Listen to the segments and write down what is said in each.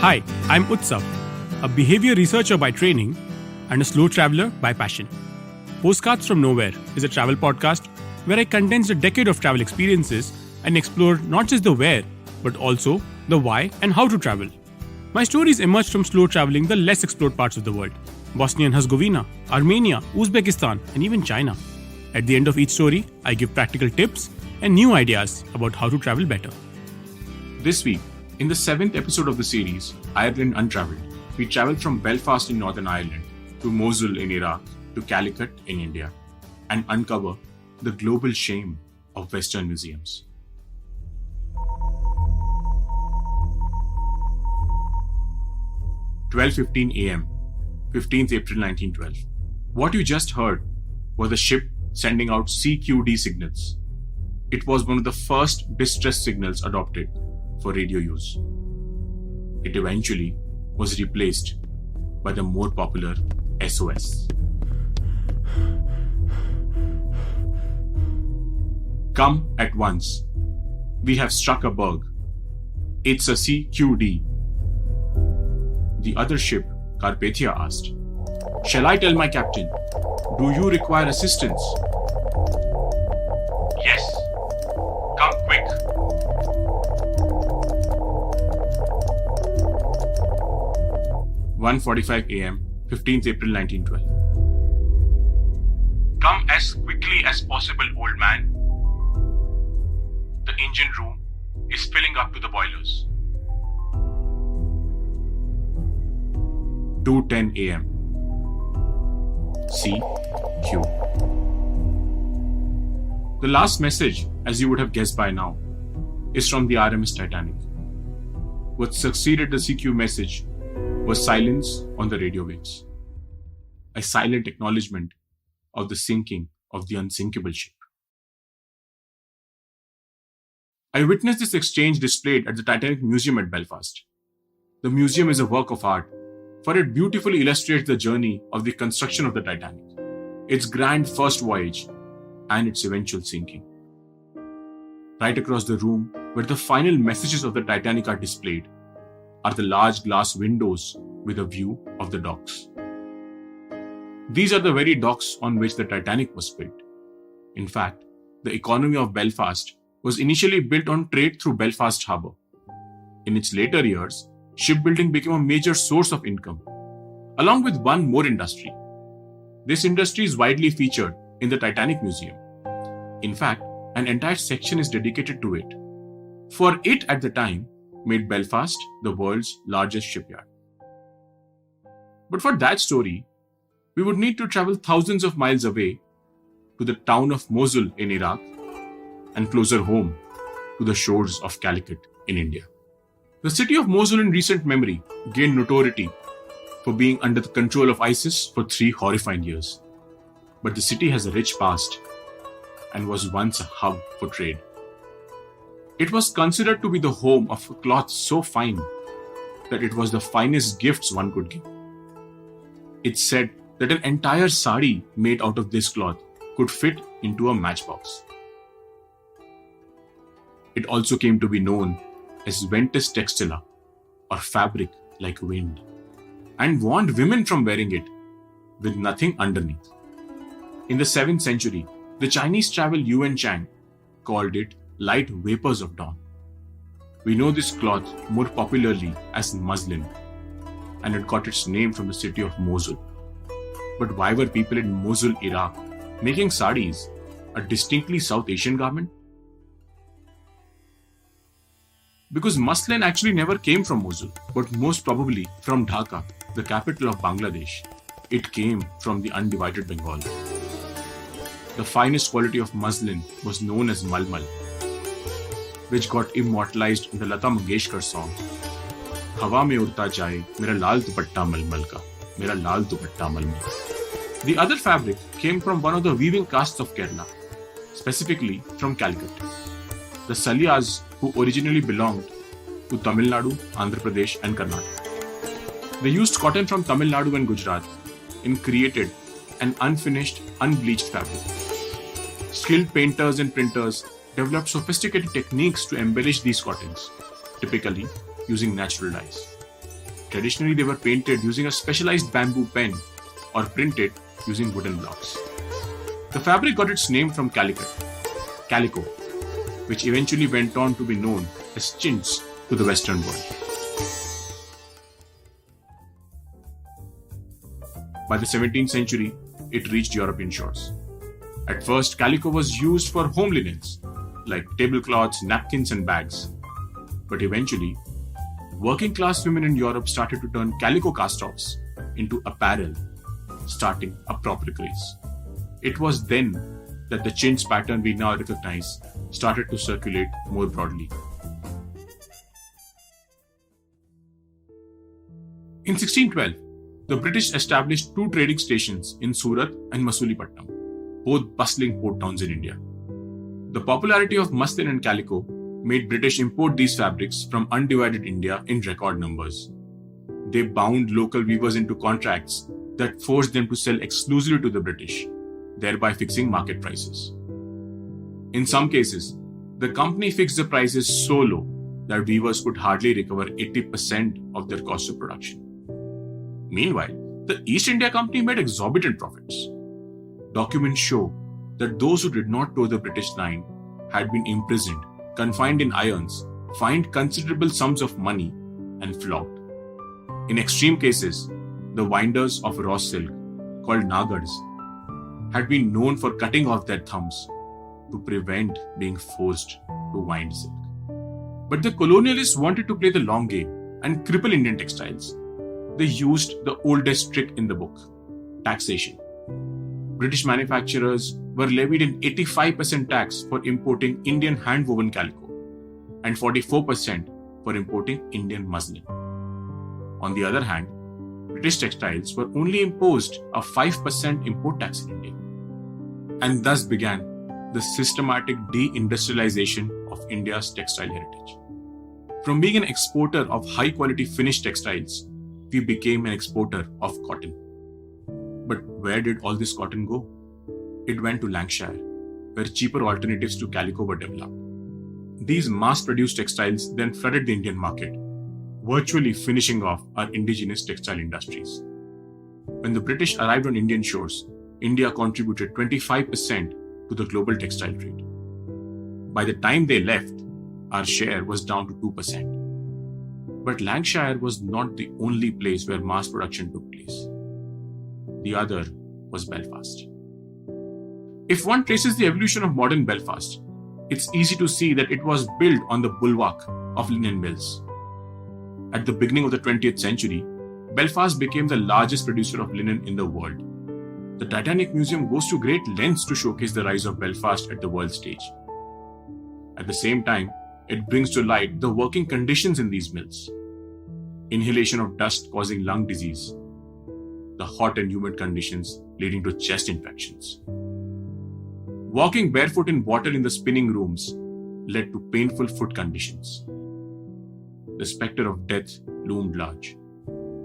Hi, I'm Utsav, a behavior researcher by training and a slow traveler by passion. Postcards from Nowhere is a travel podcast where I condense a decade of travel experiences and explore not just the where, but also the why and how to travel. My stories emerged from slow traveling the less explored parts of the world: Bosnia and Herzegovina, Armenia, Uzbekistan, and even China. At the end of each story, I give practical tips and new ideas about how to travel better. This week, in the 7th episode of the series, Ireland Untravelled, we travel from Belfast in Northern Ireland to Mosul in Iraq to Calicut in India and uncover the global shame of Western museums. "12:15 a.m., 15th April 1912. What you just heard was the ship sending out CQD signals. It was one of the first distress signals adopted for radio use. It eventually was replaced by the more popular SOS. Come at once. We have struck a berg. It's a CQD. The other ship, Carpathia, asked, "Shall I tell my captain? Do you require assistance?" "Yes. Come quick." "1:45 a.m., 15th April 1912. Come as quickly as possible, old man. The engine room is filling up to the boilers." 2:10 a.m. CQ. The last message, as you would have guessed by now, is from the RMS Titanic. What succeeded the CQ message was silence on the radio waves, a silent acknowledgement of the sinking of the unsinkable ship. I witnessed this exchange displayed at the Titanic Museum at Belfast. The museum is a work of art, for it beautifully illustrates the journey of the construction of the Titanic, its grand first voyage, and its eventual sinking. Right across the room, where the final messages of the Titanic are displayed, are the large glass windows with a view of the docks. These are the very docks on which the Titanic was built. In fact, the economy of Belfast was initially built on trade through Belfast Harbour. In its later years, shipbuilding became a major source of income, along with one more industry. This industry is widely featured in the Titanic Museum. In fact, an entire section is dedicated to it, for it at the time made Belfast the world's largest shipyard. But for that story, we would need to travel thousands of miles away to the town of Mosul in Iraq and closer home to the shores of Calicut in India. The city of Mosul in recent memory gained notoriety for being under the control of ISIS for 3 horrifying years. But the city has a rich past and was once a hub for trade. It was considered to be the home of a cloth so fine that it was the finest gifts one could give. It's said that an entire sari made out of this cloth could fit into a matchbox. It also came to be known as ventus textila, or fabric like wind, and warned women from wearing it with nothing underneath. In the 7th century, the Chinese traveler Yuan Chang called it light vapors of dawn. We know this cloth more popularly as muslin, and it got its name from the city of Mosul. But why were people in Mosul, Iraq, making saris, a distinctly South Asian garment? Because muslin actually never came from Mosul, but most probably from Dhaka, the capital of Bangladesh. It came from the undivided Bengal. The finest quality of muslin was known as malmal, which got immortalized in the Lata Mangeshkar song, "Hawa mein udta jaye, mera lal dupatta malmal ka, mera lal dupatta malmal." The other fabric came from one of the weaving castes of Kerala, specifically from Calicut. The Salyas, who originally belonged to Tamil Nadu, Andhra Pradesh, and Karnataka. They used cotton from Tamil Nadu and Gujarat and created an unfinished, unbleached fabric. Skilled painters and printers developed sophisticated techniques to embellish these cottons, typically using natural dyes. Traditionally, they were painted using a specialized bamboo pen or printed using wooden blocks. The fabric got its name from Calicut, calico, which eventually went on to be known as chintz to the Western world. By the 17th century, it reached European shores. At first, calico was used for home linens, like tablecloths, napkins, and bags. But eventually, working class women in Europe started to turn calico cast-offs into apparel, starting a proper craze. It was then that the chintz pattern we now recognize started to circulate more broadly. In 1612, the British established two trading stations in Surat and Masulipatam, both bustling port towns in India. The popularity of muslin and calico made British import these fabrics from undivided India in record numbers. They bound local weavers into contracts that forced them to sell exclusively to the British, thereby fixing market prices. In some cases, the company fixed the prices so low that weavers could hardly recover 80% of their cost of production. Meanwhile, the East India Company made exorbitant profits. Documents show that those who did not toe the British line had been imprisoned, confined in irons, fined considerable sums of money, and flogged. In extreme cases, the winders of raw silk, called nagars, had been known for cutting off their thumbs to prevent being forced to wind silk. But the colonialists wanted to play the long game and cripple Indian textiles. They used the oldest trick in the book, taxation. British manufacturers were levied an 85% tax for importing Indian hand-woven calico and 44% for importing Indian muslin. On the other hand, British textiles were only imposed a 5% import tax in India. And thus began the systematic deindustrialization of India's textile heritage. From being an exporter of high-quality finished textiles, we became an exporter of cotton. But where did all this cotton go? It went to Lancashire, where cheaper alternatives to calico were developed. These mass-produced textiles then flooded the Indian market, virtually finishing off our indigenous textile industries. When the British arrived on Indian shores, India contributed 25% to the global textile trade. By the time they left, our share was down to 2%. But Lancashire was not the only place where mass production took place. The other was Belfast. If one traces the evolution of modern Belfast, it's easy to see that it was built on the bulwark of linen mills. At the beginning of the 20th century, Belfast became the largest producer of linen in the world. The Titanic Museum goes to great lengths to showcase the rise of Belfast at the world stage. At the same time, it brings to light the working conditions in these mills. Inhalation of dust causing lung disease, the hot and humid conditions leading to chest infections. Walking barefoot in water in the spinning rooms led to painful foot conditions. The specter of death loomed large.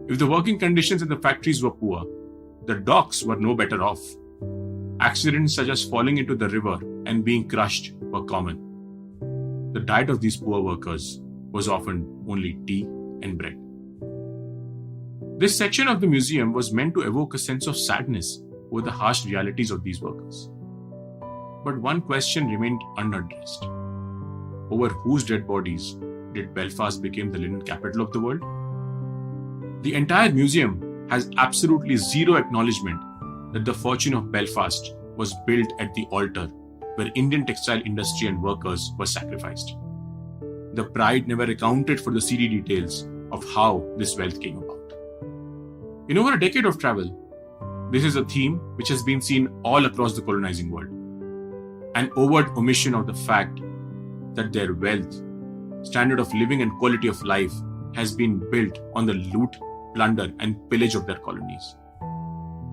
If the working conditions in the factories were poor, the docks were no better off. Accidents such as falling into the river and being crushed were common. The diet of these poor workers was often only tea and bread. This section of the museum was meant to evoke a sense of sadness over the harsh realities of these workers. But one question remained unaddressed. Over whose dead bodies did Belfast become the linen capital of the world? The entire museum has absolutely zero acknowledgement that the fortune of Belfast was built at the altar where Indian textile industry and workers were sacrificed. The pride never accounted for the seedy details of how this wealth came about. In over a decade of travel, this is a theme which has been seen all across the colonizing world. An overt omission of the fact that their wealth, standard of living and quality of life has been built on the loot, plunder and pillage of their colonies.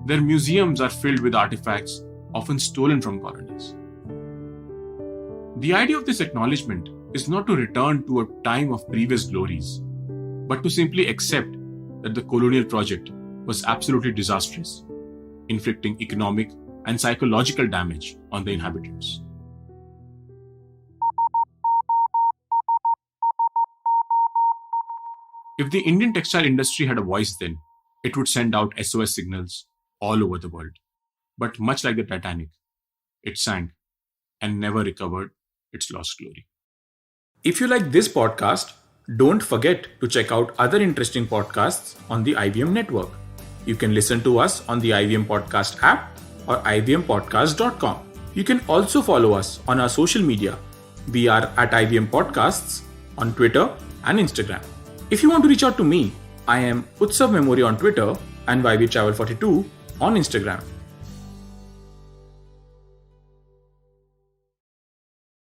Their museums are filled with artifacts often stolen from colonies. The idea of this acknowledgement is not to return to a time of previous glories, but to simply accept that the colonial project was absolutely disastrous, inflicting economic and psychological damage on the inhabitants. If the Indian textile industry had a voice then, it would send out SOS signals all over the world. But much like the Titanic, it sank and never recovered its lost glory. If you like this podcast, don't forget to check out other interesting podcasts on the IVM network. You can listen to us on the IVM Podcast app or ivmpodcast.com. You can also follow us on our social media. We are at IVM Podcasts on Twitter and Instagram. If you want to reach out to me, I am Utsav Memory on Twitter and YVTravel42 on Instagram.